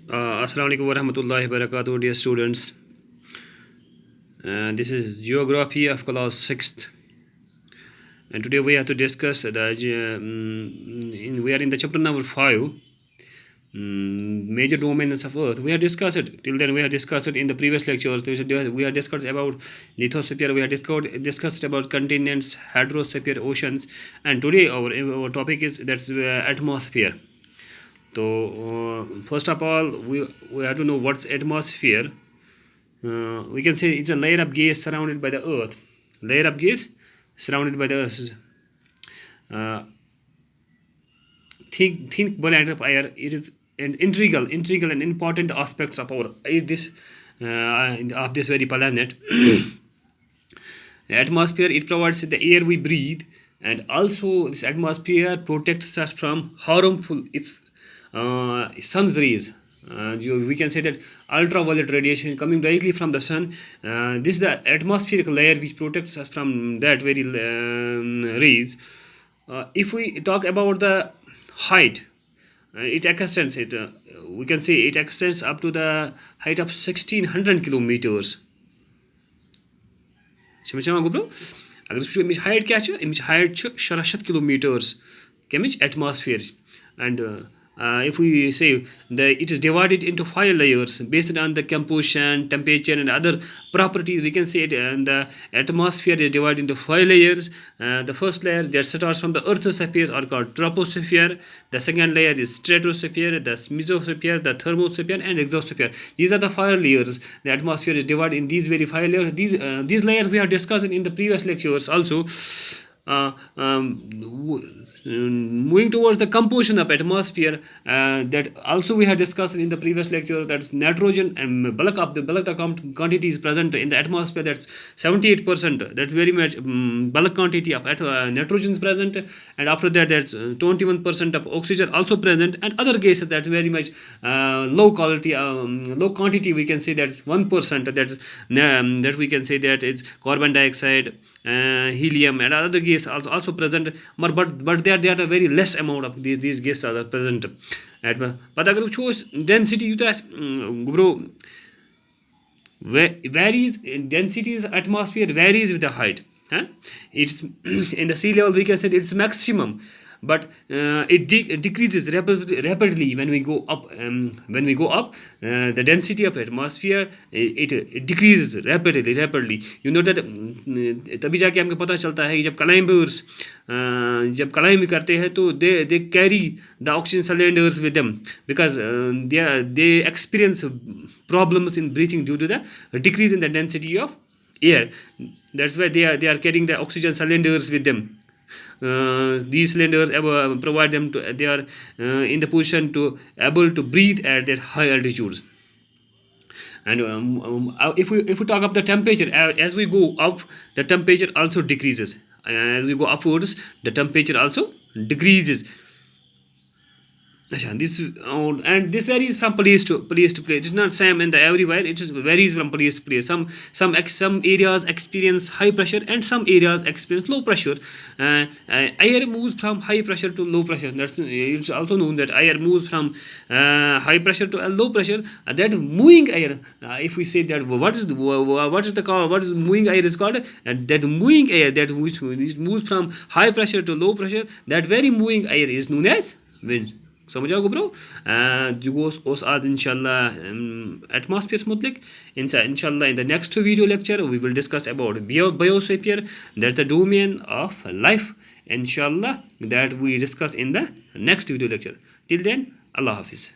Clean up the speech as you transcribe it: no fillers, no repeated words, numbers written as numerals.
Assalamu alaikum warahmatullahi wabarakatuh, dear students. This is Geography of class 6th, and today we have to discuss we are in the chapter number 5, major domains of Earth. We have discussed it till then. We have discussed it in the previous lectures. We have discussed about lithosphere. We have discussed about continents, hydrosphere, oceans, and today our topic is atmosphere. So first of all, we have to know what's atmosphere. We can say it's a layer of gas surrounded by the Earth. Layer of gas surrounded by the Earth. Think blanket of air. It is an integral and important aspects of our of this very planet. The atmosphere, it provides the air we breathe, and also this atmosphere protects us from harmful if sun's rays. We can say that ultraviolet radiation coming directly from the sun. This is the atmospheric layer which protects us from that very rays. If we talk about the height, it extends it. We can say it extends up to the height of 1600 kilometers. अगर अमिच height क्या अमिच height 600 kilometres कमिच atmosphere and if we say it is divided into 5 layers based on the composition, temperature, and other properties. We can say the atmosphere is divided into 5 layers. The first layer that starts from the earthosphere are called troposphere. The second layer is stratosphere, the mesosphere, the thermosphere, and exosphere. These are the 5 layers. The atmosphere is divided in these very 5 layers. These layers we have discussed in the previous lectures also. Moving towards the composition of atmosphere, that also we had discussed in the previous lecture. That's nitrogen and bulk of the quantity is present in the atmosphere. That's 78%. That's very much bulk quantity of nitrogen is present, and after that that's 21% of oxygen also present, and other gases that's very much low quantity. We can say that's 1%. That we can say that it's carbon dioxide, helium, and other gases also present, but there are a very less amount of these gases are present. But अगर वुचो density Utah varies. Densities atmosphere varies with the height. It's in the sea level we can say it's maximum, but it decreases rapidly when we go up. The density of atmosphere it decreases rapidly. You know that तभी जाके हमको पता चलता है कि जब climb करते हैं तो they carry the oxygen cylinders with them, because they experience problems in breathing due to the decrease in the density of air. That's why they are carrying the oxygen cylinders with them. These cylinders provide them to, they are in the position to able to breathe at that high altitudes. And if we talk of the temperature, as we go up the temperature also decreases. As we go upwards the temperature also decreases. This and this varies from place to place. It's not same in the everywhere. It varies from place to place. Some areas experience high pressure and some areas experience low pressure. Air moves from high pressure to low pressure. It's also known that air moves from high pressure to low pressure. That moving air. If we say that what is moving air is called, that moving air that which moves from high pressure to low pressure. That very moving air is known as wind. समझाओगे bro जो उस आज इंशाल्लाह atmospheres मुतलिक इंशाल्लाह in the next video lecture we will discuss about biosphere, that's the domain of life, inshallah, that we discuss in the next video lecture. Till then, Allah Hafiz.